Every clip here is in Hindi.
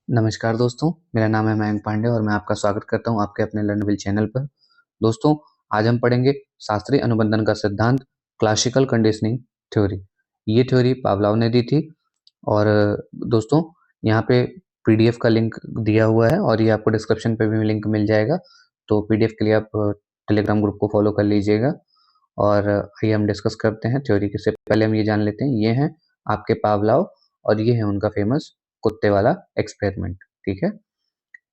नमस्कार दोस्तों, मेरा नाम है मयंक पांडे और मैं आपका स्वागत करता हूं आपके अपने लर्नविल चैनल पर। दोस्तों, आज हम पढ़ेंगे शास्त्रीय अनुबंधन का सिद्धांत, क्लासिकल कंडीशनिंग थ्योरी। ये थ्योरी पावलोव ने दी थी और दोस्तों यहाँ पे पीडीएफ का लिंक दिया हुआ है और ये आपको डिस्क्रिप्शन पे भी लिंक मिल जाएगा। तो पीडीएफ के लिए आप टेलीग्राम ग्रुप को फॉलो कर लीजिएगा। और आइए हम डिस्कस करते हैं थ्योरी के। से पहले हम ये जान लेते हैं, ये हैं आपके पावलोव और ये है उनका फेमस कुत्ते वाला एक्सपेरिमेंट। ठीक है,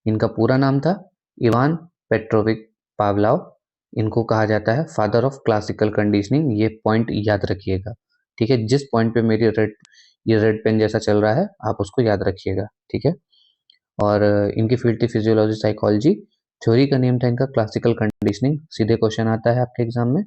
इनका पूरा नाम था इवान पेट्रोविच पावलोव। इनको कहा जाता है फादर ऑफ क्लासिकल कंडीशनिंग। ये पॉइंट याद रखिएगा। ठीक है, जिस पॉइंट पे मेरी ये रेड पेन जैसा चल रहा है आप उसको याद रखिएगा। ठीक है, और इनकी फील्ड थी फिजियोलॉजी साइकोलॉजी। थ्योरी का नेम था इनका क्लासिकल कंडीशनिंग। सीधे क्वेश्चन आता है आपके एग्जाम में।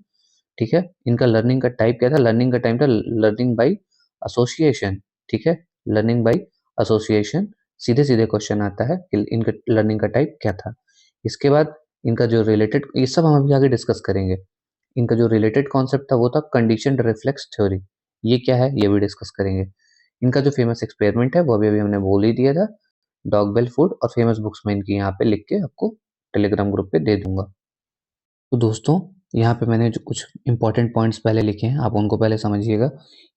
ठीक है, इनका लर्निंग का टाइप क्या था? लर्निंग का टाइम था लर्निंग बाय एसोसिएशन। ठीक है, लर्निंग बाय एसोसिएशन। सीधे सीधे क्वेश्चन आता है कि इनका लर्निंग का टाइप क्या था। इसके बाद इनका जो रिलेटेड, ये सब हम अभी आगे डिस्कस करेंगे। इनका जो रिलेटेड कॉन्सेप्ट था वो था कंडीशनड रिफ्लेक्स थ्योरी। ये क्या है ये भी डिस्कस करेंगे। इनका जो फेमस एक्सपेरिमेंट है वो अभी अभी हमने बोल ही दिया था, डॉग बेल फूड। और फेमस बुक्स में इनकी यहाँ पे लिख के आपको टेलीग्राम ग्रुप पे दे दूंगा। तो दोस्तों, यहाँ पे मैंने जो कुछ इंपॉर्टेंट पॉइंट्स पहले लिखे हैं आप उनको पहले समझिएगा।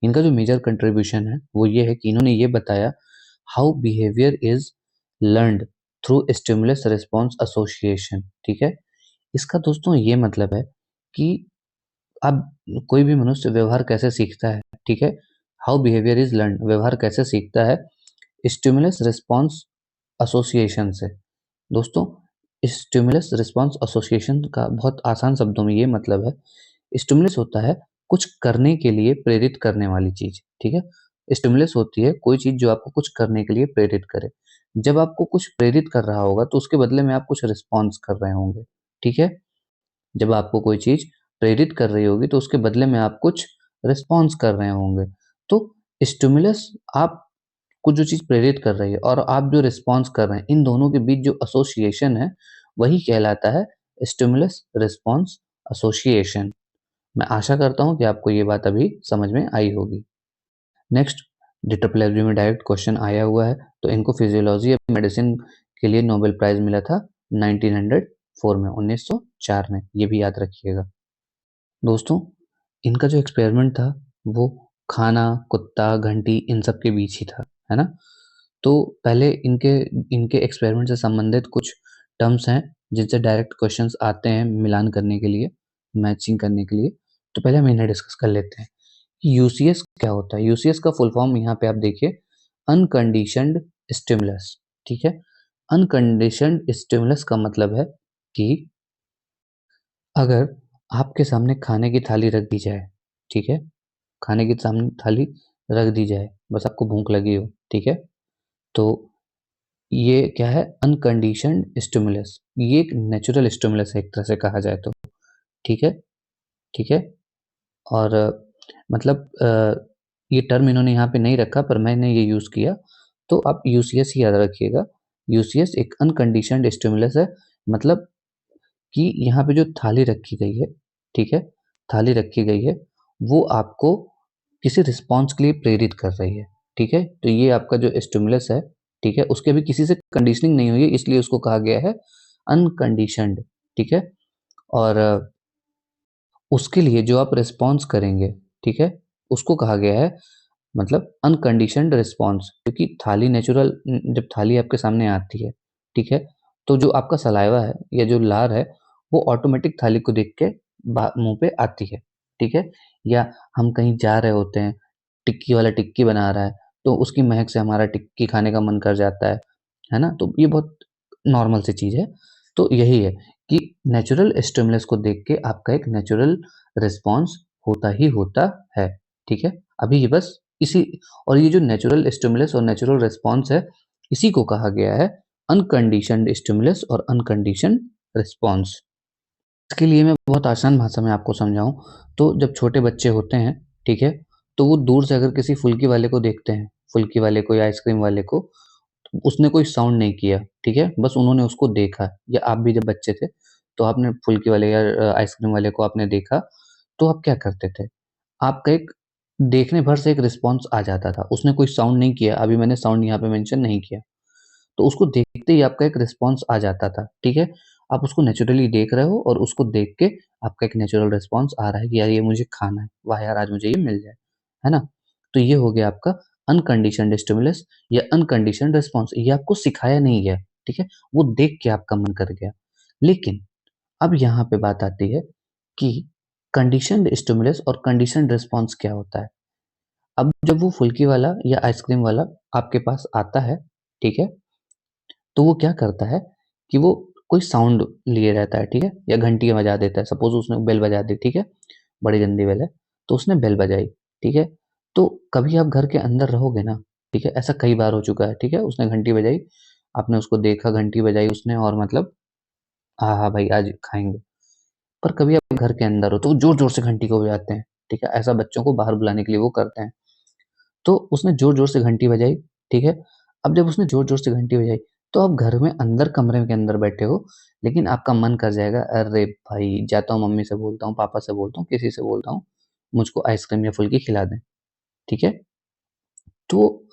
इनका जो मेजर कंट्रीब्यूशन है वो ये है कि इन्होंने ये बताया how behaviour is learned through stimulus response association. ठीक है, इसका दोस्तों ये मतलब है कि अब कोई भी मनुष्य व्यवहार कैसे सीखता है। ठीक है, हाउ बिहेवियर इज लर्न, व्यवहार कैसे सीखता है स्टिमुलस रिस्पॉन्स एसोसिएशन से। दोस्तों, स्टिमुलस रिस्पॉन्स एसोसिएशन का बहुत आसान शब्दों में ये मतलब है, स्टिमुलस होता है कुछ करने के लिए प्रेरित करने वाली चीज। ठीक है, स्टिमुलस होती है कोई चीज जो आपको कुछ करने के लिए प्रेरित करे। जब आपको कुछ प्रेरित कर रहा होगा तो उसके बदले में आप कुछ रिस्पॉन्स कर रहे होंगे। ठीक है, जब आपको कोई चीज प्रेरित कर रही होगी तो उसके बदले में आप कुछ रिस्पॉन्स कर रहे होंगे। तो स्टिमुलस आपको जो चीज प्रेरित कर रही है और आप जो रिस्पॉन्स कर रहे हैं, इन दोनों के बीच जो एसोसिएशन है वही कहलाता है स्टिमुलस रिस्पॉन्स एसोसिएशन। मैं आशा करता हूँ कि आपको ये बात अभी समझ में आई होगी। नेक्स्ट, डिटोप्लेज्मी में डायरेक्ट क्वेश्चन आया हुआ है। तो इनको फिजियोलॉजी या मेडिसिन के लिए नोबेल प्राइज मिला था 1904 में, 1904 में। ये भी याद रखिएगा। दोस्तों, इनका जो एक्सपेरिमेंट था वो खाना, कुत्ता, घंटी इन सब के बीच ही था, है ना। तो पहले इनके इनके एक्सपेरिमेंट से संबंधित कुछ टर्म्स हैं जिनसे डायरेक्ट क्वेश्चंस आते हैं मिलान करने के लिए, मैचिंग करने के लिए। तो पहले हम इन्हें डिस्कस कर लेते हैं। यूसीएस क्या होता है? यूसीएस का फुल फॉर्म यहाँ पे आप देखिए, अनकंडीशनड स्टिमुलस। ठीक है, अनकंडीशनड स्टिमुलस का मतलब है कि अगर आपके सामने खाने की थाली रख दी जाए, ठीक है, खाने की सामने थाली रख दी जाए, बस आपको भूख लगी हो, ठीक है, तो ये क्या है? Unconditioned stimulus. ये एक नेचुरल स्टिमुलस है एक तरह से कहा जाए तो। ठीक है, ठीक है। और मतलब ये टर्म इन्होंने यहाँ पे नहीं रखा पर मैंने ये यूज़ किया, तो आप यूसीएस ही याद रखिएगा। यूसीएस एक अनकंडीशनड स्टिमुलस है। मतलब कि यहाँ पे जो थाली रखी गई है, ठीक है, थाली रखी गई है, वो आपको किसी रिस्पॉन्स के लिए प्रेरित कर रही है। ठीक है, तो ये आपका जो स्टिमुलस है, ठीक है, उसके अभी किसी से कंडीशनिंग नहीं हुई है, इसलिए उसको कहा गया है अनकंडीशनड। ठीक है, और उसके लिए जो आप रिस्पॉन्स करेंगे, ठीक है, उसको कहा गया है मतलब अनकंडीशनड रिस्पॉन्स। क्योंकि थाली नेचुरल, जब थाली आपके सामने आती है, ठीक है, तो जो आपका सलाइवा है या जो लार है वो ऑटोमेटिक थाली को देख के मुंह पे आती है। ठीक है, या हम कहीं जा रहे होते हैं, टिक्की वाला टिक्की बना रहा है तो उसकी महक से हमारा टिक्की खाने का मन कर जाता है ना। तो ये बहुत नॉर्मल सी चीज़ है। तो यही है कि नेचुरल स्टिमुलस को देख के आपका एक नेचुरल रिस्पॉन्स होता ही होता है। ठीक है, अभी ये बस इसी, और ये जो नेचुरल स्टिमुलस और नेचुरल रिस्पॉन्स है, इसी को कहा गया है अनकंडीशनड स्टिमुलस और अनकंडीशनड रिस्पॉन्स। इसके लिए मैं बहुत आसान भाषा में आपको समझाऊं तो जब छोटे बच्चे होते हैं, ठीक है, तो वो दूर से अगर किसी फुल्की वाले को देखते हैं, फुल्की वाले को या आइसक्रीम वाले को, तो उसने कोई साउंड नहीं किया, ठीक है, बस उन्होंने उसको देखा। या आप भी जब बच्चे थे तो आपने फुल्की वाले या आइसक्रीम वाले को आपने देखा, तो आप क्या करते थे? आपका एक देखने भर से एक रिस्पॉन्स आ जाता था। उसने कोई साउंड नहीं किया, अभी मैंने साउंड यहाँ पे मेंशन नहीं किया, तो उसको देखते ही आपका एक रिस्पॉन्स आ जाता था, ठीक है? आप उसको नेचुरली देख रहे हो और उसको देख के आपका एक नेचुरल रिस्पॉन्स आ रहा है कि यार ये मुझे खाना है, वाह यार आज मुझे ये मिल जाए, है ना? तो ये हो गया आपका अनकंडीशन्ड स्टिमुलस या अनकंडीशन्ड रिस्पॉन्स। ये आपको सिखाया नहीं गया, ठीक है? वो देख के आपका मन कर गया। लेकिन अब यहाँ पे बात आती है कि कंडीशन्ड स्टिमुलस और कंडीशन्ड रिस्पॉन्स क्या होता है? अब जब वो फुल्की वाला या आइसक्रीम वाला आपके पास आता है, ठीक है? तो वो क्या करता है कि वो कोई साउंड लिए रहता है, ठीक है? या घंटी बजा देता है। सपोज़ उसने बेल बजा दी, ठीक है? बड़ी गंदी बेल है, तो उसने बेल बजाई, ठीक है? तो कभी आप घर के अंदर रहोगे ना, ठीक है? ऐसा कई बार हो चुका है, ठीक है? उसने घंटी बजाई, आपने उसको देखा घंटी बजाई उसने और मतलब हाँ, हाँ भाई आज खाएँगे। पर कभी आप घर के अंदर हो तो वो ज़ोर-ज़ोर से घंटी को बजाते हैं, ठीक है? ऐसा बच्चों को बाहर बुलाने के लिए वो करते हैं। तो उसने ज़ोर-ज़ोर से घंटी बजाई, ठीक है? अब जब उसने ज़ोर-ज़ोर से घंटी बजाई, तो आप घर में अंदर कमरे के अंदर बैठे हो, लेकिन आपका मन कर जाएगा, "अरे भाई! जाता हूँ मम्मी से बोलता हूँ, पापा से बोलता हूँ, किसी से बोलता हूँ, मुझको आइसक्रीम या फुल्की खिला दें।" ठीक है? तो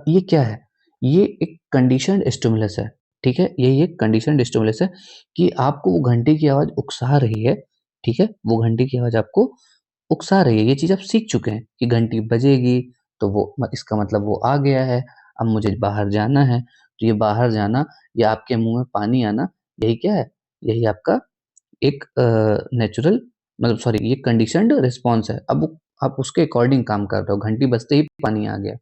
ये क्या है? ये एक कंडीशन्ड स्टिमुलस है, ठीक है? यही एक कंडीशन्ड स्टिमुलस है कि आपको वो घंटी की आवाज़ उकसा रही है, ठीक है? वो घंटी की आवाज़ आपको उकसा रही है, ये चीज़ आप सीख चुके हैं कि घंटी बजेगी तो वो इसका मतलब वो आ गया है, अब मुझे बाहर जाना है। तो ये बाहर जाना या आपके मुँह में पानी आना, यही क्या है? यही आपका एक नेचुरल मतलब सॉरी ये कंडीशन्ड रिस्पॉन्स है। अब वो आप उसके अकॉर्डिंग काम कर रहे हो, घंटी बजते ही पानी आ गया,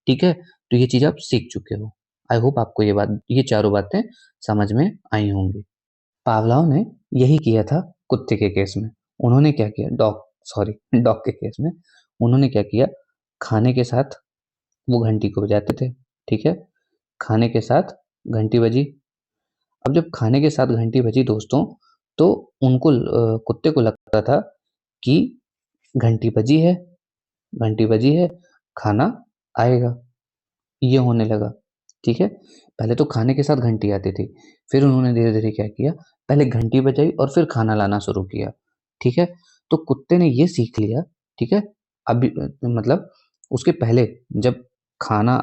ठीक है? तो ये चीज़ आप सीख चुके हो। आई होप आपको ये चारों बातें समझ में आई होंगी। पावलोव ने यही किया था कुत्ते के केस में। उन्होंने क्या किया डॉग के केस में उन्होंने क्या किया, खाने के साथ वो घंटी को बजाते थे, ठीक है? खाने के साथ घंटी बजी, अब जब खाने के साथ घंटी बजी दोस्तों, तो कुत्ते को लगता था कि घंटी बजी है घंटी बजी है, खाना आएगा। ये होने लगा, ठीक है? पहले तो खाने के साथ घंटी आती थी, फिर उन्होंने धीरे-धीरे क्या किया, पहले घंटी बजाई और फिर खाना लाना शुरू किया, ठीक है? तो कुत्ते ने ये सीख लिया, ठीक है? मतलब उसके पहले जब खाना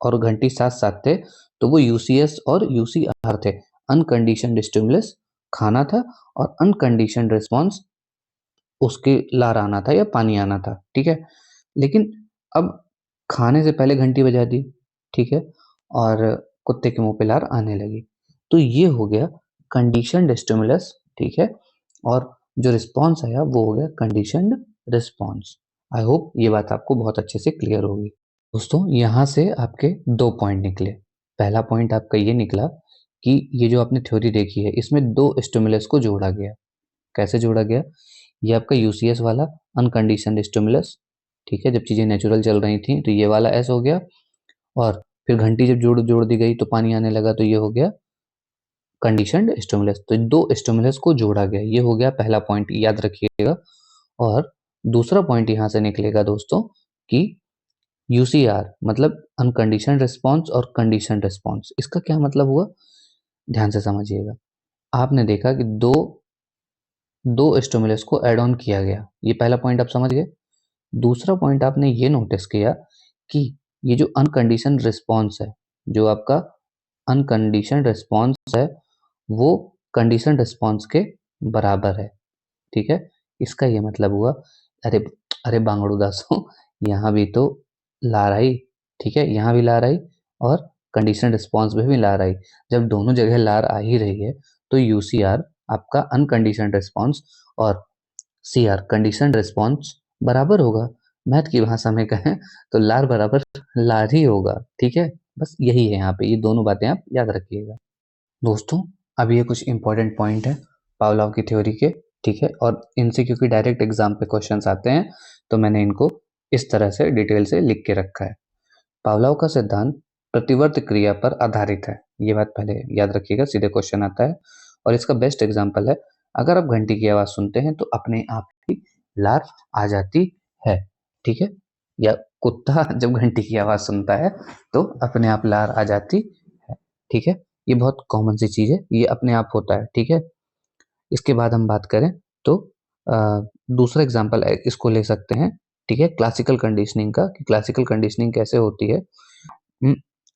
और घंटी साथ-साथ थे, तो वो यूसीएस और यूसीआर थे। अनकंडीशन्ड स्टिमुलस खाना था और अनकंडीशन्ड रिस्पॉन्स उसके लार आना था या पानी आना था, ठीक है? लेकिन अब खाने से पहले घंटी बजा दी, ठीक है? और कुत्ते के मुँह पे लार आने लगी। तो ये हो गया कंडीशन्ड स्टिमुलस, ठीक है? और जो रिस्पॉन्स आया वो हो गया कंडीशन्ड रिस्पॉन्स। आई होप ये बात आपको बहुत अच्छे से क्लियर होगी। दोस्तों यहाँ से आपके 2 पॉइंट निकले। पहला पॉइंट आपका ये निकला कि ये जो आपने थ्योरी देखी है इसमें 2 स्टिमुलस को जोड़ा गया। कैसे जोड़ा गया? ये आपका यूसीएस वाला अनकंडीशन्ड स्टिमुलस, ठीक है? जब चीज़ें नेचुरल चल रही थी तो ये वाला एस हो गया और फिर घंटी जब जोड़ जोड़ दी गई तो पानी आने लगा तो ये हो गया कंडीशन्ड स्टिमुलस। तो 2 स्टिमुलस को जोड़ा गया। ये हो गया पहला पॉइंट याद रखिएगा और दूसरा पॉइंट यहाँ से निकलेगा दोस्तों कि यूसीआर मतलब अनकंडीशन्ड रिस्पॉन्स और कंडीशन्ड रिस्पॉन्स। इसका क्या मतलब हुआ? ध्यान से समझिएगा। आपने देखा कि 2 स्टिमुलस को ऐड ऑन किया गया। ये पहला पॉइंट आप समझ गए। दूसरा पॉइंट आपने ये नोटिस किया कि ये जो अनकंडीशन्ड रिस्पॉन्स है, जो आपका अनकंडीशन्ड रिस्पॉन्स है, वो कंडीशन्ड रिस्पॉन्स के बराबर है, ठीक है? इसका ये मतलब हुआ अरे अरे बांगड़ू दासों यहाँ भी तो लार आई, ठीक है? यहाँ भी लार आई और कंडीशन्ड रिस्पॉन्स में भी लार आई। जब दोनों जगह लार आ ही रही है, तो यूसीआर आपका अनकंडीशन्ड रिस्पॉन्स और सीआर कंडीशन्ड रिस्पॉन्स बराबर होगा। मैथ की भाषा में कहें तो लार बराबर लार ही होगा, ठीक है? बस यही है यहाँ पे, ये दोनों बातें आप याद रखिएगा। दोस्तों, अब ये कुछ इम्पोर्टेंट पॉइंट हैं पावलोव की थ्योरी के, ठीक है? और इनसे क्योंकि डायरेक्ट एग्ज़ाम पे क्वेश्चन्स आते हैं, तो मैंने इनको इस तरह से डिटेल से लिख के रखा है। पावलोव का सिद्धांत प्रतिवर्ती क्रिया पर आधारित है। ये बात पहले याद रखिएगा, सीधे क्वेश्चन आता है और इसका बेस्ट एग्जांपल है, अगर आप घंटी की आवाज़ सुनते हैं तो अपने आप ही लार आ जाती है, ठीक है? या कुत्ता जब घंटी की आवाज़ सुनता है तो अपने आप लार आ जाती है, ठीक है? ये बहुत कॉमन सी चीज़ है, ये अपने आप होता है, ठीक है? इसके बाद हम बात करें तो अ, दूसरा एग्जांपल इसको ले सकते हैं, ठीक है? क्लासिकल कंडीशनिंग का कि क्लासिकल कंडीशनिंग कैसे होती है।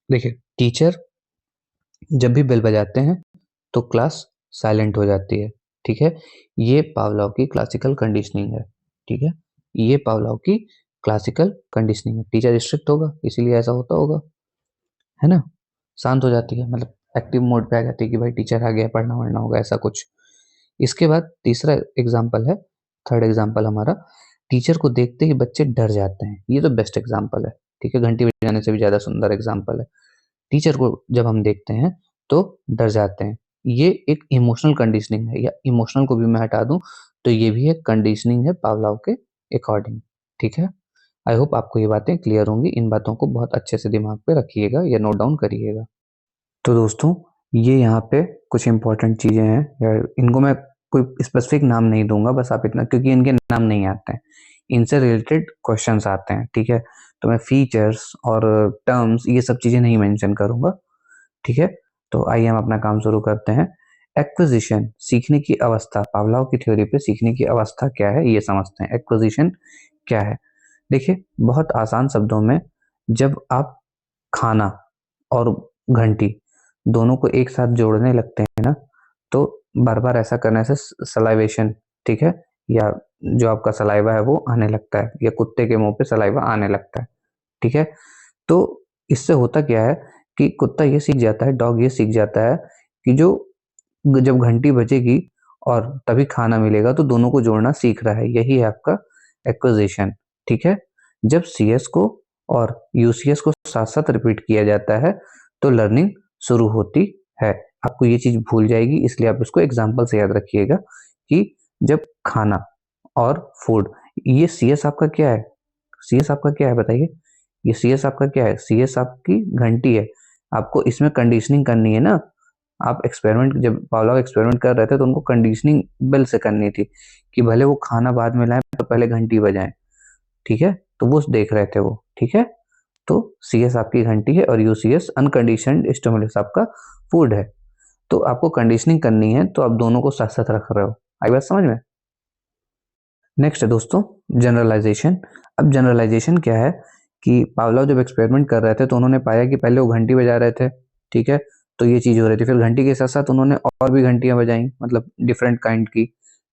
देखिए टीचर जब भी बेल बजाते हैं तो क्लास साइलेंट हो जाती है। ठीक है, ये पावलोव की क्लासिकल कंडीशनिंग है। ठीक है, ये पावलोव की क्लासिकल कंडीशनिंग है। टीचर स्ट्रिक्ट होगा इसीलिए ऐसा होता होगा, है ना। शांत हो जाती है, मतलब एक्टिव मोड पे आ जाती है कि भाई टीचर आ गया, पढ़ना वढ़ना होगा, ऐसा कुछ। इसके बाद तीसरा एग्जाम्पल है, थर्ड एग्जाम्पल हमारा, टीचर को देखते ही बच्चे डर जाते हैं। ये तो बेस्ट एग्जाम्पल है। ठीक है, घंटी बजाने से भी ज्यादा सुंदर एग्जाम्पल है। टीचर को जब हम देखते हैं तो डर जाते हैं। ये एक इमोशनल कंडीशनिंग है, या इमोशनल को भी मैं हटा दूं तो ये भी एक कंडीशनिंग है पावलोव के अकॉर्डिंग। ठीक है, आई होप आपको ये बातें क्लियर होंगी। इन बातों को बहुत अच्छे से दिमाग पे रखिएगा या नोट डाउन करिएगा। तो दोस्तों, ये यहाँ पे कुछ इंपॉर्टेंट चीजें हैं, या इनको मैं कोई स्पेसिफिक नाम नहीं दूंगा, बस आप इतना, क्योंकि इनके नाम नहीं आते हैं, इनसे रिलेटेड क्वेश्चंस आते हैं। ठीक है, तो मैं फीचर्स और टर्म्स ये सब चीजें नहीं मेंशन करूंगा। ठीक है, तो आइए हम अपना काम शुरू करते हैं। एक्विजिशन, सीखने की अवस्था। पावलोव की थ्योरी पे सीखने की अवस्था क्या है ये समझते हैं। एक्विजिशन क्या है? देखिए, बहुत आसान शब्दों में, जब आप खाना और घंटी दोनों को एक साथ जोड़ने लगते हैं ना, तो बार बार ऐसा करने से सलाइवेशन, ठीक है, या जो आपका सलाइवा है वो आने लगता है, या कुत्ते के मुंह पे सलाइवा आने लगता है। ठीक है, तो इससे होता क्या है कि कुत्ता ये सीख जाता है, डॉग ये सीख जाता है कि जो जब घंटी बजेगी और तभी खाना मिलेगा, तो दोनों को जोड़ना सीख रहा है। यही है आपका एक्विजिशन। ठीक है, जब सीएस को और यूसीएस को साथ साथ रिपीट किया जाता है तो लर्निंग शुरू होती है। आपको ये चीज भूल जाएगी, इसलिए आप इसको एग्जाम्पल से याद रखिएगा कि जब खाना और फूड, ये सीएस आपका क्या है? सीएस आपका क्या है बताइए? ये सीएस आपका क्या है? सीएस आपकी घंटी है। आपको इसमें कंडीशनिंग करनी है ना। आप एक्सपेरिमेंट, जब पावलोव एक्सपेरिमेंट कर रहे थे तो उनको कंडीशनिंग बेल से करनी थी कि भले वो खाना बाद में लाए तो पहले घंटी बजाएं। ठीक है, तो वो देख रहे थे वो। ठीक है, तो सीएस आपकी घंटी है और यूसीएस अनकंडीशनड स्टिमुलस आपका फूड है। तो आपको कंडीशनिंग करनी है, तो आप दोनों को साथ साथ रख रहे हो। आई बात समझ में? नेक्स्ट है दोस्तों जनरलाइजेशन। अब जनरलाइजेशन क्या है कि पावलोव जब एक्सपेरिमेंट कर रहे थे तो उन्होंने पाया कि पहले वो घंटी बजा रहे थे। ठीक है, तो ये चीज हो रही थी, फिर घंटी के साथ साथ उन्होंने और भी घंटियां बजाई, मतलब डिफरेंट काइंड की।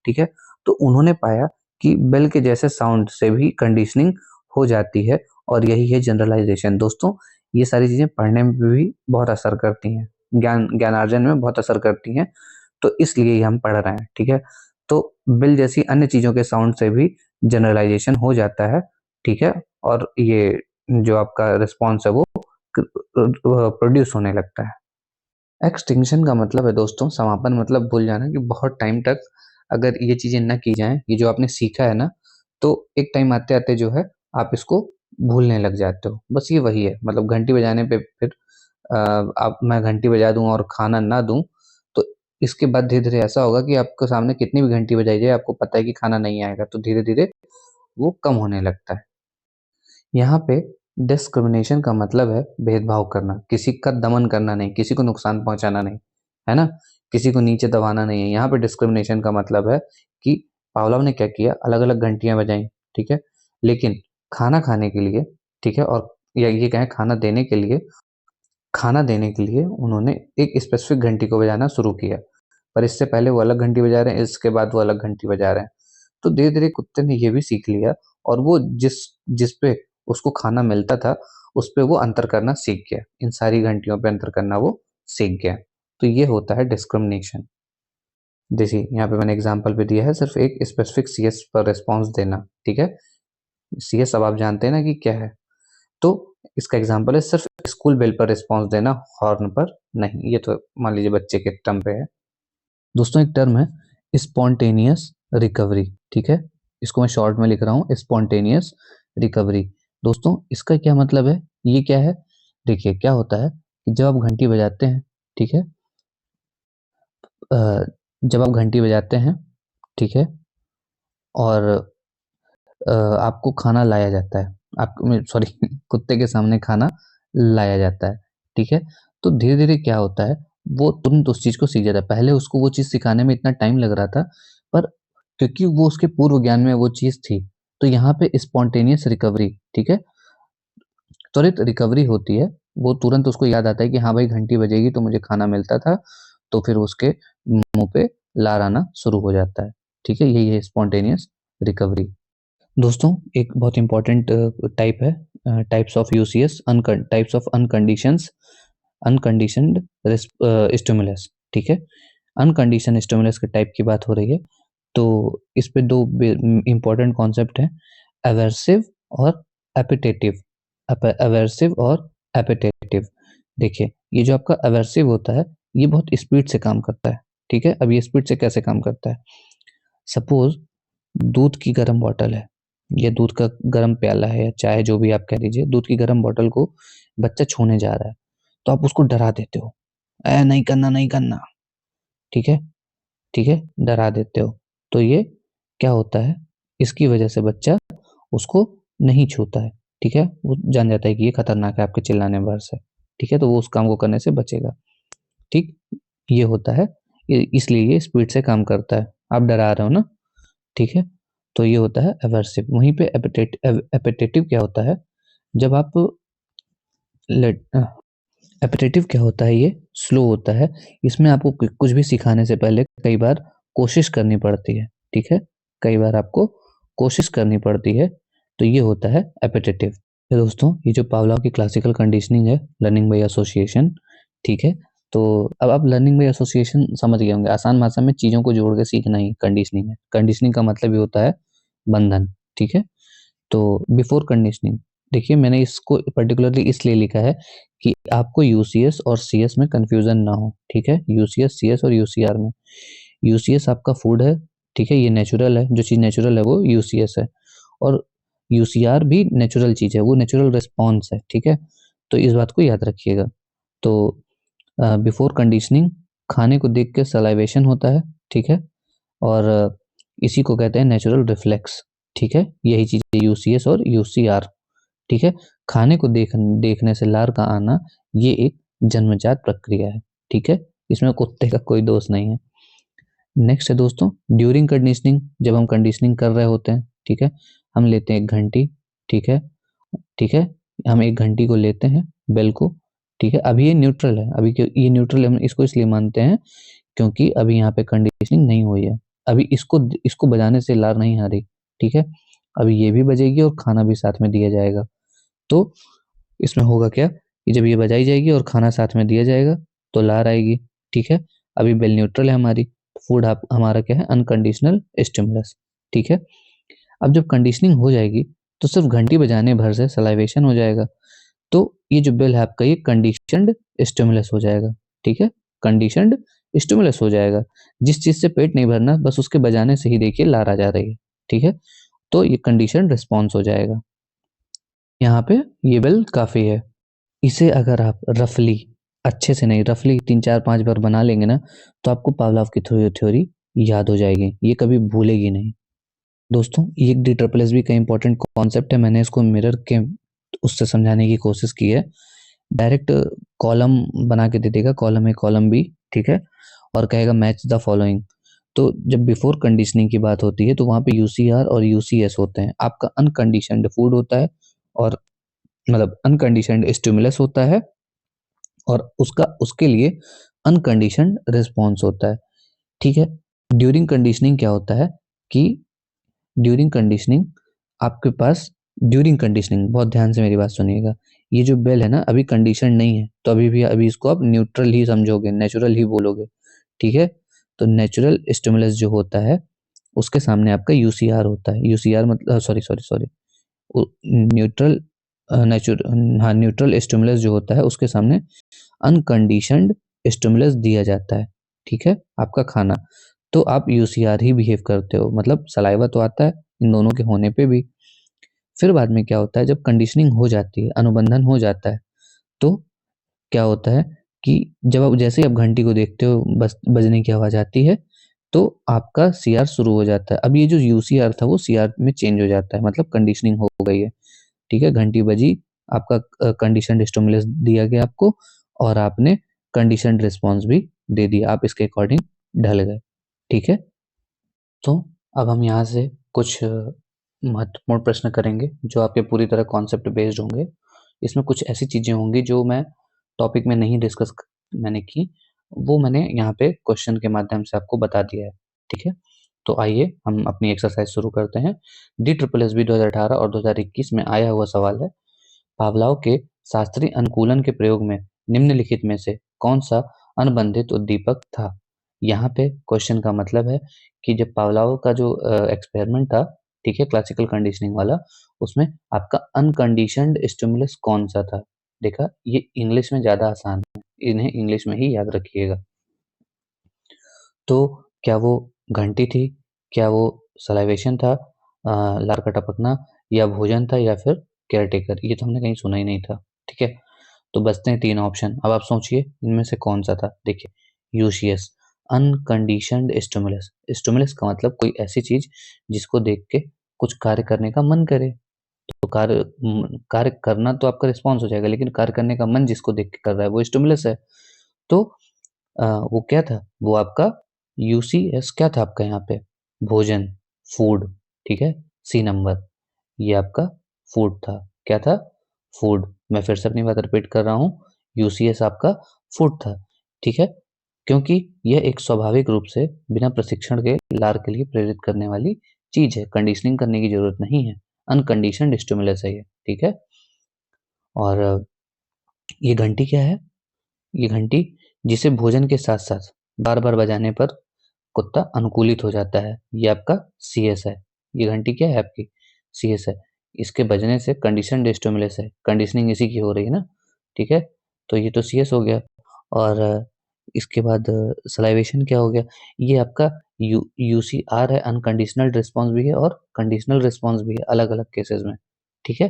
ठीक है, तो उन्होंने पाया कि बेल के जैसे साउंड से भी कंडीशनिंग हो जाती है, और यही है जनरलाइजेशन। दोस्तों, ये सारी चीजें पढ़ने में भी बहुत असर करती हैं, ज्ञानार्जन में बहुत असर करती हैं, तो इसलिए हम पढ़ रहे हैं। ठीक है, तो बिल जैसी अन्य चीजों के साउंड से भी जनरलाइजेशन हो जाता है। ठीक है, और ये जो आपका रिस्पॉन्स है वो प्रोड्यूस होने लगता है। एक्सटिंक्शन का मतलब है दोस्तों समापन, मतलब भूल जाना, कि बहुत टाइम तक अगर ये चीजें न की जाएं, ये जो आपने सीखा है ना, तो एक टाइम आते आते जो है आप इसको भूलने लग जाते हो। बस ये वही है, मतलब घंटी बजाने पे फिर आप, मैं घंटी बजा दूं और खाना ना दूं, तो इसके बाद धीरे धीरे ऐसा होगा कि आपके सामने कितनी भी घंटी बजाई जाए, आपको पता है कि खाना नहीं आएगा, तो धीरे धीरे वो कम होने लगता है। यहाँ पे डिस्क्रिमिनेशन का मतलब है भेदभाव करना, किसी का दमन करना नहीं, किसी को नुकसान पहुंचाना नहीं, है ना, किसी को नीचे दबाना नहीं है। यहाँ पे डिस्क्रिमिनेशन का मतलब है कि पावलोव ने क्या किया, अलग अलग घंटियां बजाई। ठीक है, लेकिन खाना खाने के लिए, ठीक है, और या ये कहें खाना देने के लिए उन्होंने एक स्पेसिफिक घंटी को बजाना शुरू किया, पर इससे पहले वो अलग घंटी बजा रहे हैं, इसके बाद वो अलग घंटी बजा रहे हैं। तो धीरे धीरे कुत्ते ने ये भी सीख लिया, और वो जिस जिस पे उसको खाना मिलता था उस पे वो अंतर करना सीख गया, इन सारी घंटियों पे अंतर करना वो सीख गया। तो ये होता है डिस्क्रिमिनेशन। देखिए, यहाँ पे मैंने एग्जाम्पल पे दिया है सिर्फ एक स्पेसिफिक सीएस पर रिस्पॉन्स देना। ठीक है, सीएस अब आप जानते हैं ना कि क्या है। तो इसका एग्जाम्पल है सिर्फ स्कूल बेल पर रिस्पॉन्स देना, हॉर्न पर नहीं। ये तो मान लीजिए बच्चे के टर्म पे है। दोस्तों, एक टर्म है स्पॉन्टेनियस रिकवरी। ठीक है, इसको मैं शॉर्ट में लिख रहा हूँ, स्पॉन्टेनियस रिकवरी। दोस्तों, इसका क्या मतलब है, ये क्या है? देखिए, क्या होता है कि जब आप घंटी बजाते हैं, ठीक है, जब आप घंटी बजाते हैं, ठीक है, और आपको खाना लाया जाता है, आपको, सॉरी, कुत्ते के सामने खाना लाया जाता है। ठीक है, तो धीरे धीरे क्या होता है, वो तुरंत उस चीज को सीख जाता है। पहले उसको वो चीज सिखाने में इतना टाइम लग रहा था, पर क्योंकि वो उसके पूर्व ज्ञान में वो चीज थी, तो यहाँ पे स्पॉन्टेनियस रिकवरी, ठीक है, त्वरित रिकवरी होती है। वो तुरंत उसको याद आता है कि हाँ भाई घंटी बजेगी तो मुझे खाना मिलता था, तो फिर उसके मुँह पे लार आना शुरू हो जाता है। ठीक है, यही है स्पॉन्टेनियस रिकवरी। दोस्तों एक बहुत इंपॉर्टेंट टाइप है, types of UCS, types of unconditioned stimulus. ठीक है, अनकंडीशन स्टिमुलस के टाइप की बात हो रही है, तो इस पे दो इंपॉर्टेंट कॉन्सेप्ट हैं, अवर्सिव और एपिटेटिव। अवर्सिव और एपिटेटिव। देखिए, ये जो आपका अवर्सिव होता है, ये बहुत स्पीड से काम करता है। ठीक है, अब ये स्पीड से कैसे काम करता है? सपोज दूध की गर्म बॉटल है, या दूध का गर्म प्याला है, या चाय जो भी आप कह लीजिए, दूध की गर्म बॉटल को बच्चा छूने जा रहा है, तो आप उसको डरा देते हो, ए नहीं करना, नहीं करना। ठीक है, ठीक है, डरा देते हो। तो ये क्या होता है, इसकी वजह से बच्चा उसको नहीं छूता है। ठीक है, वो जान जाता है कि ये खतरनाक है आपके चिल्लाने भर से। ठीक है, तो वो उस काम को करने से बचेगा। ठीक, ये होता है, इसलिए ये स्पीड से काम करता है। आप डरा रहे हो ना, ठीक है, तो ये होता है एवर्सिव। वहीं पे एपेटेटिव क्या होता है, जब आप एपेटेटिव क्या होता है, ये स्लो होता है। इसमें आपको कुछ भी सिखाने से पहले कई बार कोशिश करनी पड़ती है। ठीक है, कई बार आपको कोशिश करनी पड़ती है, तो ये होता है एपेटेटिव। तो दोस्तों ये जो पावलोव की क्लासिकल कंडीशनिंग है, लर्निंग बाय एसोसिएशन। ठीक है, तो अब आप लर्निंग बाय एसोसिएशन समझ गए होंगे। आसान भाषा में चीज़ों को जोड़ के सीखना ही कंडीशनिंग है। कंडीशनिंग का मतलब ये होता है बंधन। ठीक है, तो बिफोर कंडीशनिंग, देखिए मैंने इसको पर्टिकुलरली इसलिए लिखा है कि आपको यूसीएस और सीएस में कंफ्यूजन ना हो। ठीक है, यूसीएस, सीएस और यूसीआर में। यूसीएस आपका फूड है, ठीक है, ये नेचुरल है, जो चीज़ नेचुरल है वो यूसीएस है, और यूसीआर भी नेचुरल चीज़ है, वो नेचुरल रिस्पॉन्स है। ठीक है, तो इस बात को याद रखिएगा। तो बिफोर कंडीशनिंग खाने को देख के सलाइवेशन होता है। ठीक है, और इसी को कहते हैं नेचुरल रिफ्लेक्स। ठीक है, यही चीज़ है यूसीएस और यूसीआर। ठीक है, खाने को देखने से लार का आना, ये एक जन्मजात प्रक्रिया है। ठीक है, इसमें कुत्ते का कोई दोष नहीं है। नेक्स्ट है दोस्तों ड्यूरिंग कंडीशनिंग, जब हम कंडीशनिंग कर रहे होते हैं। ठीक है, हम लेते हैं एक घंटी। ठीक है, ठीक है, हम एक घंटी को लेते हैं, बेल को। ठीक है, अभी ये न्यूट्रल है, अभी ये न्यूट्रल हम इसको इसलिए मानते हैं क्योंकि अभी यहाँ पे कंडीशनिंग नहीं हुई है। अभी इसको इसको बजाने से लार नहीं आ रही। ठीक है, अभी ये भी बजेगी और खाना भी साथ में दिया जाएगा। तो इसमें होगा क्या कि जब ये बजाई जाएगी और खाना साथ में दिया जाएगा तो लार आएगी। ठीक है, अभी बेल न्यूट्रल है हमारी, फूड हमारा क्या है, अनकंडीशनल स्टिमुलस। ठीक है, अब जब कंडीशनिंग हो जाएगी तो सिर्फ घंटी बजाने भर से सलाइवेशन हो जाएगा, तो ये जो बेल है आपका ये कंडीशनड स्टिमुलस हो जाएगा। ठीक है, कंडीशनड स्टिमुलस हो जाएगा। जिस चीज से पेट नहीं भरना, बस उसके बजाने से ही देखिए लार आ जा रही है। ठीक है, तो ये कंडीशनड रिस्पॉन्स हो जाएगा। यहाँ पे ये बेल काफी है। इसे अगर आप रफली, अच्छे से नहीं, रफली 3 4 5 बार बना लेंगे ना, तो आपको पावलोव की थ्योरी याद हो जाएगी, ये कभी भूलेगी नहीं। दोस्तों ये डी ट्रिपल एस बी का इंपॉर्टेंट कॉन्सेप्ट है, मैंने इसको मिरर के उससे समझाने की कोशिश की है। डायरेक्ट कॉलम बना के दे देगा, कॉलम ए कॉलम बी। ठीक है, और कहेगा मैच द फॉलोइंग। तो जब बिफोर कंडीशनिंग की बात होती है तो वहाँ पे यूसीआर और यूसीएस होते हैं। आपका अनकंडीशनड फूड होता है, और मतलब अनकंडीशनड स्टिमुलस होता है, और उसका उसके लिए अनकंडीशनड रिस्पॉन्स होता है। ठीक है, ड्यूरिंग कंडीशनिंग क्या होता है कि ड्यूरिंग कंडीशनिंग आपके पास, ड्यूरिंग कंडीशनिंग बहुत ध्यान से मेरी बात सुनिएगा, ये जो बेल है ना अभी कंडीशन नहीं है, तो अभी इसको आप न्यूट्रल ही समझोगे, नेचुरल ही बोलोगे। ठीक है, तो नेचुरल स्टिमुलस जो होता है उसके सामने आपका यूसीआर होता है। यूसीआर मतलब sorry sorry sorry neutral, natural, हाँ, न्यूट्रल स्टिमुलस जो होता है उसके सामने अनकंडीशनड स्टिमुलस दिया जाता है। ठीक है, आपका खाना, तो आप यूसीआर ही बिहेव करते हो, मतलब सलाइवा तो आता है इन दोनों के होने पे भी। फिर बाद में क्या होता है, जब कंडीशनिंग हो जाती है, अनुबंधन हो जाता है, तो क्या होता है कि जब आप जैसे ही आप घंटी को देखते हो, बस बजने की आवाज आती है, तो आपका सीआर शुरू हो जाता है। अब ये जो यूसीआर था वो सीआर में चेंज हो जाता है, मतलब कंडीशनिंग हो गई है। ठीक है, घंटी बजी, आपका कंडीशनड स्टिमुलस दिया गया आपको, और आपने कंडीशनड रिस्पॉन्स भी दे दिया, आप इसके अकॉर्डिंग ढल गए। ठीक है, तो अब हम यहाँ से कुछ महत्वपूर्ण प्रश्न करेंगे जो आपके पूरी तरह कॉन्सेप्ट बेस्ड होंगे। इसमें कुछ ऐसी चीज़ें होंगी जो मैं टॉपिक में नहीं डिस्कस मैंने की, वो मैंने यहाँ पे क्वेश्चन के माध्यम से आपको बता दिया है, ठीक है? तो आइए हम अपनी एक्सरसाइज शुरू करते हैं। DSSB 2018 और 2021 में आया हुआ सवाल है, पावलोव के शास्त्रीय अनुकूलन के प्रयोग में निम्नलिखित में से कौन सा अनुबंधित उद्दीपक था? यहाँ पे क्वेश्चन का मतलब है कि जब पावलोव का जो एक्सपेरिमेंट था, ठीक है, क्लासिकल कंडीशनिंग वाला, उसमें आपका अनकंडीशनड स्टिमुलस कौन सा था? देखा, ये इंग्लिश में ज़्यादा आसान है, इन्हें इंग्लिश में ही याद रखिएगा। तो क्या वो घंटी थी? क्या वो सलाइवेशन था, लार का टपकना, या भोजन था, या फिर केयरटेकर? ये तो हमने कहीं सुना ही नहीं था, ठीक है? तो बचते हैं 3 ऑप्शन। अब आप सोचिए इनमें से कौन सा था? देखिए, यूशियस, अनकंडीशनड स्टिमुलस। स्टिमुलस का मतलब कोई ऐसी चीज़ जिसको देख के कुछ कार्य करने का मन करे। तो कार्य करना तो आपका रिस्पॉन्स हो जाएगा, लेकिन कार्य करने का मन जिसको देख के कर रहा है वो स्टिमुलस है। तो वो क्या था? वो आपका यूसीएस क्या था आपका यहाँ पे? भोजन, फूड, ठीक है? सी नंबर, ये आपका फूड था। क्या था? फूड। मैं फिर से अपनी बात रिपीट कर रहा हूँ, यूसीएस आपका फूड था, ठीक है? क्योंकि यह एक स्वाभाविक रूप से बिना प्रशिक्षण के लार के लिए प्रेरित करने वाली चीज़ है, कंडीशनिंग करने की ज़रूरत नहीं है। अनकंडीशन्ड स्टिमुलस है ये, ठीक है? और ये घंटी क्या है? ये घंटी जिसे भोजन के साथ-साथ बार-बार बजाने पर कुत्ता अनुकूलित हो जाता है, ये आपका सीएस है। ये घंटी क्या है आपकी? सीएस है। इसके बजने से कंडीशन्ड स्टिमुलस है, कंडीशनिंग इसी की हो रही है ना, ठीक है? तो ये तो सीएस हो गया। और इसके बाद सलाइवेशन क्या हो गया? ये आपका यूसीआर है, अनकंडीशनल रिस्पॉन्स भी है और कंडीशनल रिस्पॉन्स भी है अलग-अलग केसेज़ में, ठीक है?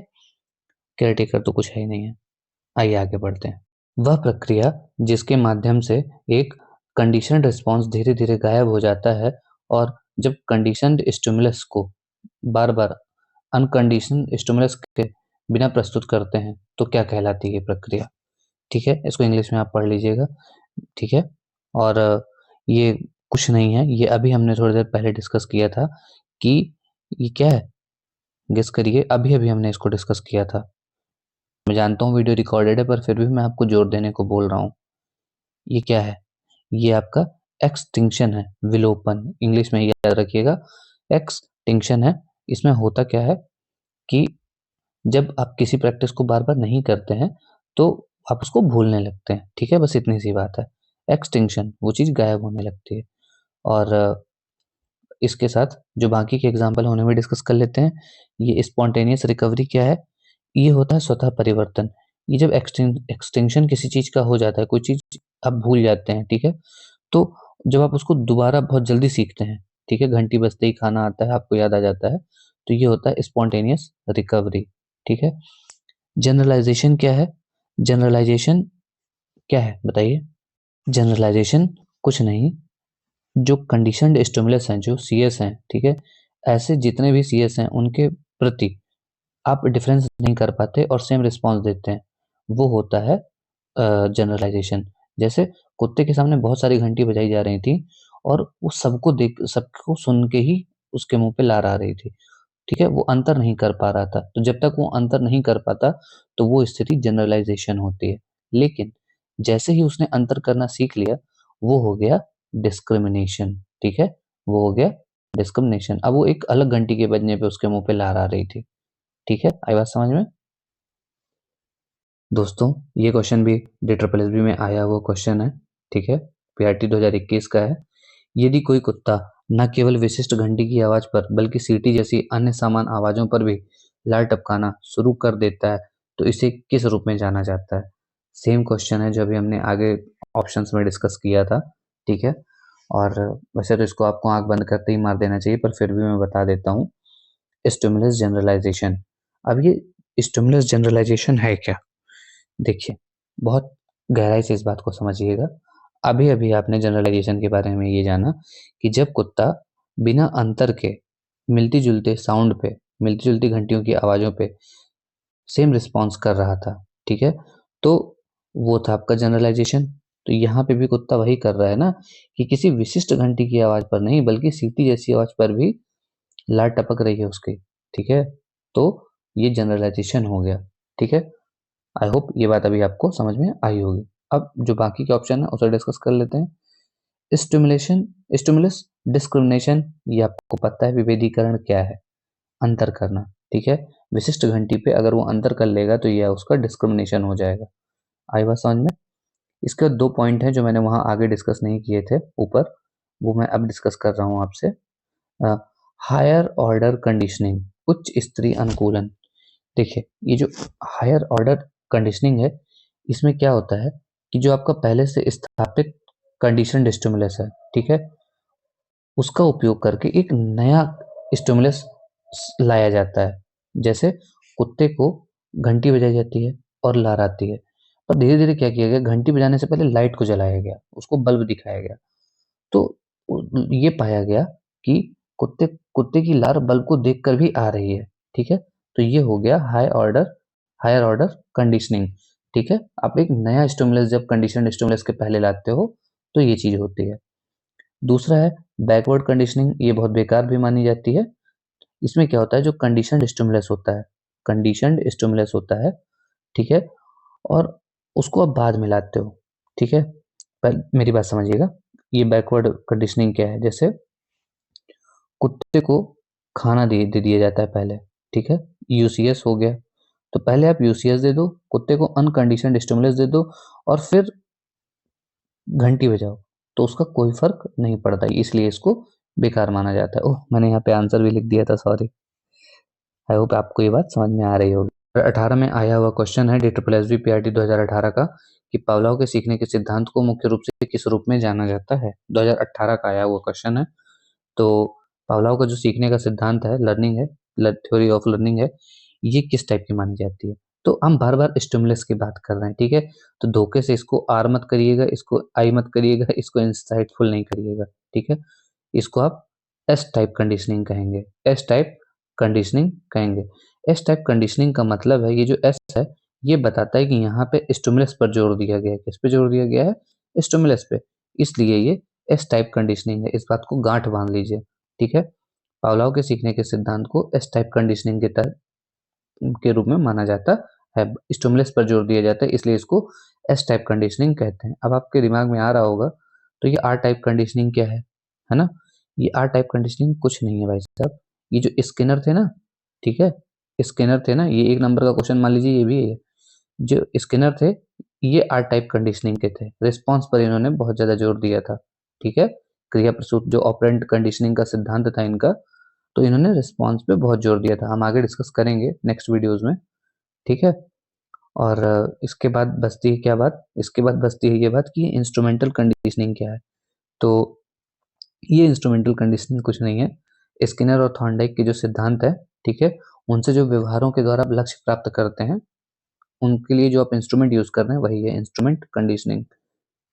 केयरटेकर तो कुछ है ही नहीं है। आइए आगे बढ़ते हैं। वह प्रक्रिया जिसके माध्यम से एक कंडीशन्ड रिस्पॉन्स धीरे-धीरे गायब हो जाता है और जब कंडीशन्ड स्टिमुलस को बार-बार अनकंडीशन्ड स्टिमुलस के बिना प्रस्तुत करते हैं, तो क्या कहलाती है ये प्रक्रिया? ठीक है? इसको इंग्लिश में आप पढ़ लीजिएगा, ठीक है? और ये कुछ नहीं है, ये अभी हमने थोड़ी देर पहले डिस्कस किया था कि ये क्या है? गेस करिए, अभी-अभी हमने इसको डिस्कस किया था। मैं जानता हूँ वीडियो रिकॉर्डेड है, पर फिर भी मैं आपको जोर देने को बोल रहा हूँ। ये क्या है? ये आपका एक्सटिंक्शन है, विलोपन, इंग्लिश में याद रखिएगा, एक्सटिंक्शन है। इसमें होता क्या है कि जब आप किसी प्रैक्टिस को बार-बार नहीं करते हैं, तो आप उसको भूलने लगते हैं, ठीक है? बस इतनी सी बात है। एक्सटिंक्शन, वो चीज़ गायब होने लगती है। और इसके साथ जो बाकी के एग्ज़ाम्पल हैं, उन्हें भी डिस्कस कर लेते हैं। ये स्पॉन्टेनियस रिकवरी क्या है? ये होता है स्वतः परिवर्तन। ये जब एक्सटिंक्शन किसी चीज़ का हो जाता है, कोई चीज़ आप भूल जाते हैं, ठीक है? तो जब आप उसको दोबारा बहुत जल्दी सीखते हैं, ठीक है? घंटी बजते ही खाना आता है, आपको याद आ जाता है, तो ये होता है स्पॉन्टेनियस रिकवरी, ठीक है? जनरलाइज़ेशन क्या है? जनरलाइज़ेशन क्या है बताइए? जनरलाइज़ेशन कुछ नहीं, जो कंडीशन्ड स्टिमुलस हैं, जो सीएस हैं, ठीक है? ऐसे जितने भी सीएस हैं, उनके प्रति आप डिफरेंस नहीं कर पाते और सेम रिस्पॉन्स देते हैं, वो होता है जनरलाइज़ेशन। जैसे कुत्ते के सामने बहुत सारी घंटी बजाई जा रही थी और वो सबको सुन के ही उसके मुँह पे लार आ रही थी, ठीक है? वो अंतर नहीं कर पा रहा था, तो जब तक वो अंतर नहीं कर पाता, तो वो स्थिति जनरलाइज़ेशन होती है। लेकिन जैसे ही उसने अंतर करना सीख लिया, वो हो गया डिस्क्रिमिनेशन, ठीक है? वो हो गया डिस्क्रिमिनेशन। अब वो एक अलग घंटी के बजने पे उसके मुँह पे लार आ रही थी, ठीक है? आई बात समझ में? दोस्तों, ये क्वेश्चन भी DSSB में आया हुआ क्वेश्चन है, ठीक है? पीआरटी 2021 का है। यदि कोई कुत्ता न केवल विशिष्ट घंटी की आवाज़ पर बल्कि सीटी जैसी अन्य समान आवाज़ों पर भी लार टपकाना शुरू कर देता है, तो इसे किस रूप में जाना जाता है? सेम क्वेश्चन है जो अभी हमने आगे ऑप्शंस में डिस्कस किया था, ठीक है? और वैसे तो इसको आपको आँख बंद करते ही मार देना चाहिए, पर फिर भी मैं बता देता हूँ। स्टिमुलस जनरलाइज़ेशन। अब ये स्टिमुलस जनरलाइज़ेशन है क्या? देखिए, बहुत गहराई से इस बात को समझिएगा। अभी-अभी आपने जनरलाइज़ेशन के बारे में ये जाना कि जब कुत्ता बिना अंतर के मिलती-जुलते साउंड पे, मिलती-जुलती घंटियों की आवाज़ों पे सेम रिस्पॉन्स कर रहा था, ठीक है? तो वो था आपका जनरलाइज़ेशन। तो यहाँ पे भी कुत्ता वही कर रहा है ना कि किसी विशिष्ट घंटी की आवाज़ पर नहीं, बल्कि सीटी जैसी आवाज़ पर भी लार टपक रही है उसकी, ठीक है? तो ये जनरलाइज़ेशन हो गया, ठीक है? आई होप ये बात अभी आपको समझ में आई होगी। अब जो बाकी के ऑप्शन है उसे डिस्कस कर लेते हैं। स्टिमुलेशन, स्टिमुलस, डिस्क्रिमिनेशन, ये आपको पता है विभेदीकरण क्या है, अंतर करना, ठीक है। विशिष्ट घंटी पे अगर वो अंतर कर लेगा तो ये उसका डिस्क्रिमिनेशन हो जाएगा। आई बात समझ में। इसके 2 पॉइंट हैं जो मैंने वहाँ आगे डिस्कस नहीं किए थे ऊपर, वो मैं अब डिस्कस कर रहा हूँ आपसे। हायर ऑर्डर कंडीशनिंग, उच्च स्तरीय अनुकूलन। देखिए ये जो हायर ऑर्डर कंडीशनिंग है, इसमें क्या होता है कि जो आपका पहले से स्थापित कंडीशनड स्टिमुलस है, ठीक है, उसका उपयोग करके एक नया स्टिमुलस लाया जाता है। जैसे कुत्ते को घंटी बजाई जाती है और लार आती है, पर धीरे धीरे क्या किया गया, घंटी बजाने से पहले लाइट को जलाया गया, उसको बल्ब दिखाया गया। तो ये पाया गया कि कुत्ते कुत्ते की लार बल्ब को देखकर भी आ रही है, ठीक है। तो ये हो गया हायर ऑर्डर कंडीशनिंग, ठीक है। आप एक नया स्टिमुलस जब कंडीशनड स्टिमुलस के पहले लाते हो तो ये चीज होती है। दूसरा है बैकवर्ड कंडीशनिंग, ये बहुत बेकार भी मानी जाती है। इसमें क्या होता है, जो कंडीशनड स्टिमुलस होता है, कंडीशनड स्टिमुलस होता है, ठीक है, और उसको आप बाद में लाते हो, ठीक है। पहले मेरी बात समझिएगा, ये बैकवर्ड कंडीशनिंग क्या है, जैसे कुत्ते को खाना दे दिया जाता है पहले, ठीक है, यूसीएस हो गया, तो पहले आप यूसीएस दे दो, कुत्ते को अनकंडीशनड स्टिमुलस दे दो और फिर घंटी बजाओ, तो उसका कोई फर्क नहीं पड़ता, इसलिए इसको बेकार माना जाता है। ओह, मैंने यहाँ पे आंसर भी लिख दिया था, सॉरी। आई होप आपको ये बात समझ में आ रही होगी। 18 में आया हुआ क्वेश्चन है DSSB PRT 2018 का, कि पावलोव के सीखने के सिद्धांत को मुख्य रूप से किस रूप में जाना जाता है। 2018 का आया हुआ क्वेश्चन है। तो पावलोव का जो सीखने का सिद्धांत है, लर्निंग है, थ्योरी ऑफ लर्निंग है, ये किस टाइप की मानी जाती है। तो हम बार बार स्टिमुलस की बात कर रहे हैं, ठीक है। तो धोखे से इसको आर मत करिएगा, इसको आई मत करिएगा, इसको इंसाइटफुल नहीं करिएगा, ठीक है। इसको आप एस टाइप कंडीशनिंग कहेंगे, एस टाइप कंडीशनिंग कहेंगे। एस टाइप कंडीशनिंग का मतलब है, ये जो एस है ये बताता है कि यहाँ पे स्टिमुलस पर जोर दिया गया है। किस पे जोर दिया गया है, स्टिमुलस पे, इसलिए ये एस टाइप कंडीशनिंग है। इस बात को गांठ बांध लीजिए, ठीक है। पावलोव के सीखने के सिद्धांत को एस टाइप कंडीशनिंग के तहत के रूप में माना जाता है। स्टिमुलस पर जोर दिया जाता है, इसलिए इसको एस टाइप कंडीशनिंग कहते हैं। अब आपके दिमाग में आ रहा होगा, तो ये आर टाइप कंडीशनिंग क्या है ना। ये आर टाइप कंडीशनिंग कुछ नहीं है भाई साहब। ये जो स्किनर थे ना, ठीक है, स्किनर थे ना, ये 1 नंबर का क्वेश्चन मान लीजिए, ये भी है। जो स्किनर थे, ये आर टाइप कंडीशनिंग के थे। रिस्पॉन्स पर इन्होंने बहुत ज्यादा जोर दिया था, ठीक है। क्रिया प्रसूत जो ऑपरेंट कंडीशनिंग का सिद्धांत था इनका, तो इन्होंने रिस्पॉन्स पे बहुत जोर दिया था। हम आगे डिस्कस करेंगे नेक्स्ट वीडियोस में, ठीक है। और इसके बाद बचती है क्या बात, इसके बाद बचती है ये बात कि इंस्ट्रूमेंटल कंडीशनिंग क्या है। तो ये इंस्ट्रूमेंटल कंडीशनिंग कुछ नहीं है, स्किनर और थॉर्नडाइक के जो सिद्धांत है, ठीक है, उनसे जो व्यवहारों के द्वारा आप लक्ष्य प्राप्त करते हैं, उनके लिए जो आप इंस्ट्रूमेंट यूज कर रहे हैं वही है इंस्ट्रूमेंट कंडीशनिंग।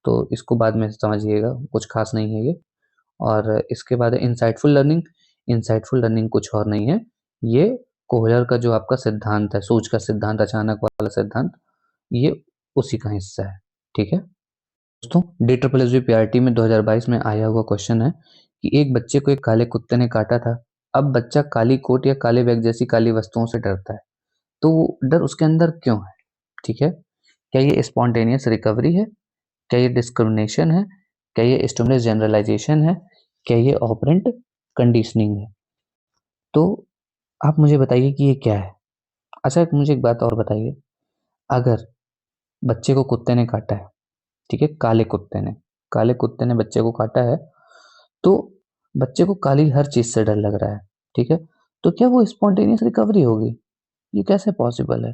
तो इसको बाद में समझिएगा, कुछ खास नहीं है ये। और इसके बाद है इंसाइटफुल लर्निंग। इंसाइटफुल लर्निंग कुछ और नहीं है, ये कोहलर का जो आपका सिद्धांत है, सूझ का सिद्धांत, अचानक वाला सिद्धांत, ये उसी का हिस्सा है, ठीक है। दोस्तों DSSB PRT में 2022 में आया हुआ क्वेश्चन है कि एक बच्चे को एक काले कुत्ते ने काटा था। अब बच्चा काली कोट या काले बैग जैसी काली वस्तुओं से डरता है, तो वो डर उसके अंदर क्यों है, ठीक है। क्या ये स्पॉन्टेनियस रिकवरी है, क्या ये डिस्क्रिमिनेशन है, क्या ये स्टिमुलस जनरलाइजेशन है, क्या ये ऑपरेंट कंडीशनिंग है। तो आप मुझे बताइए कि ये क्या है। अच्छा मुझे एक बात और बताइए, अगर बच्चे को कुत्ते ने काटा है, ठीक है, काले कुत्ते ने बच्चे को काटा है, तो बच्चे को काली हर चीज से डर लग रहा है, ठीक है। तो क्या वो स्पॉन्टेनियस रिकवरी होगी, ये कैसे पॉसिबल है।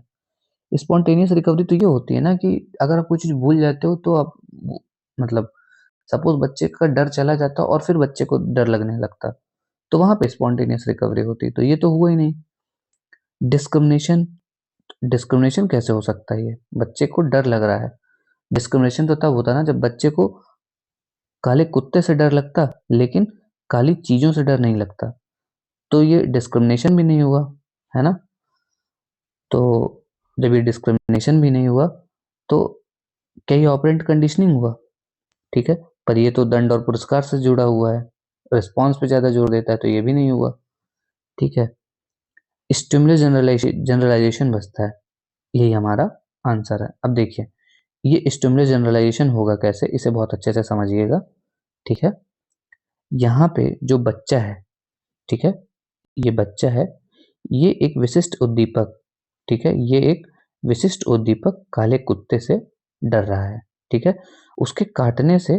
स्पॉन्टेनियस रिकवरी तो ये होती है ना कि अगर आप कोई चीज भूल जाते हो तो आप मतलब सपोज बच्चे का डर चला जाता और फिर बच्चे को डर लगने लगता, तो वहां पे स्पॉन्टेनियस रिकवरी होती। तो ये तो हुआ ही नहीं। डिस्क्रिमिनेशन, डिस्क्रिमिनेशन कैसे हो सकता है, ये बच्चे को डर लग रहा है। डिस्क्रिमिनेशन तो तब होता ना जब बच्चे को काले कुत्ते से डर लगता लेकिन काली चीजों से डर नहीं लगता, तो ये डिस्क्रिमिनेशन भी नहीं हुआ, है ना। तो जब ये डिस्क्रिमिनेशन भी नहीं हुआ, तो क्या ये ऑपरेंट कंडीशनिंग हुआ, ठीक है। पर ये तो दंड और पुरस्कार से जुड़ा हुआ है, रिस्पॉन्स पे ज्यादा जोर देता है, तो ये भी नहीं हुआ, ठीक है। स्टिमुलस जनरलाइजेशन बचता है, यही हमारा आंसर है। अब देखिए, ये स्टिमुलस जनरलाइजेशन होगा कैसे, इसे बहुत अच्छे से समझिएगा। ठीक है, यहाँ पे जो बच्चा है, ठीक है, ये बच्चा है, ये एक विशिष्ट उद्दीपक, ठीक है, ये एक विशिष्ट उद्दीपक काले कुत्ते से डर रहा है। ठीक है, उसके काटने से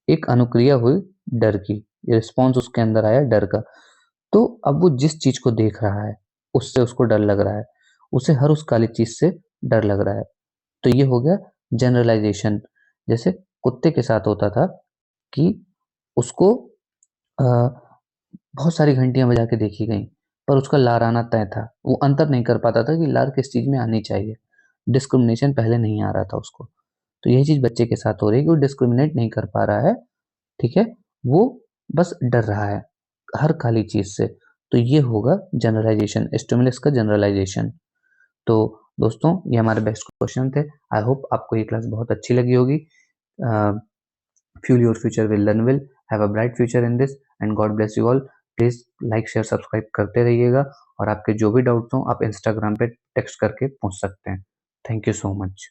एक अनुक्रिया हुई डर की, रिस्पॉन्स उसके अंदर आया डर का। तो अब वो जिस चीज को देख रहा है उससे उसको डर लग रहा है, उसे हर उस काली चीज से डर लग रहा है। तो ये हो गया जनरलाइजेशन। जैसे कुत्ते के साथ होता था कि उसको अ, बहुत सारी घंटियां बजा के देखी गई, पर उसका लार आना तय था। वो अंतर नहीं कर पाता था कि लार किस चीज में आनी चाहिए। डिस्क्रिमिनेशन पहले नहीं आ रहा था उसको। तो यही चीज बच्चे के साथ हो रही है कि वो डिस्क्रिमिनेट नहीं कर पा रहा है। ठीक है, वो बस डर रहा है हर काली चीज से। तो ये होगा जनरलाइजेशन, स्टिमुलस का जनरलाइजेशन। तो दोस्तों, ये हमारे बेस्ट क्वेश्चन थे। आई होप आपको ये क्लास बहुत अच्छी लगी होगी। Fuel your future will learn will. Have a bright future in this and God bless you all. Please like share subscribe करते रहिएगा, और आपके जो भी डाउट्स हों आप इंस्टाग्राम पे टेक्स्ट करके पूछ सकते हैं। Thank you so much.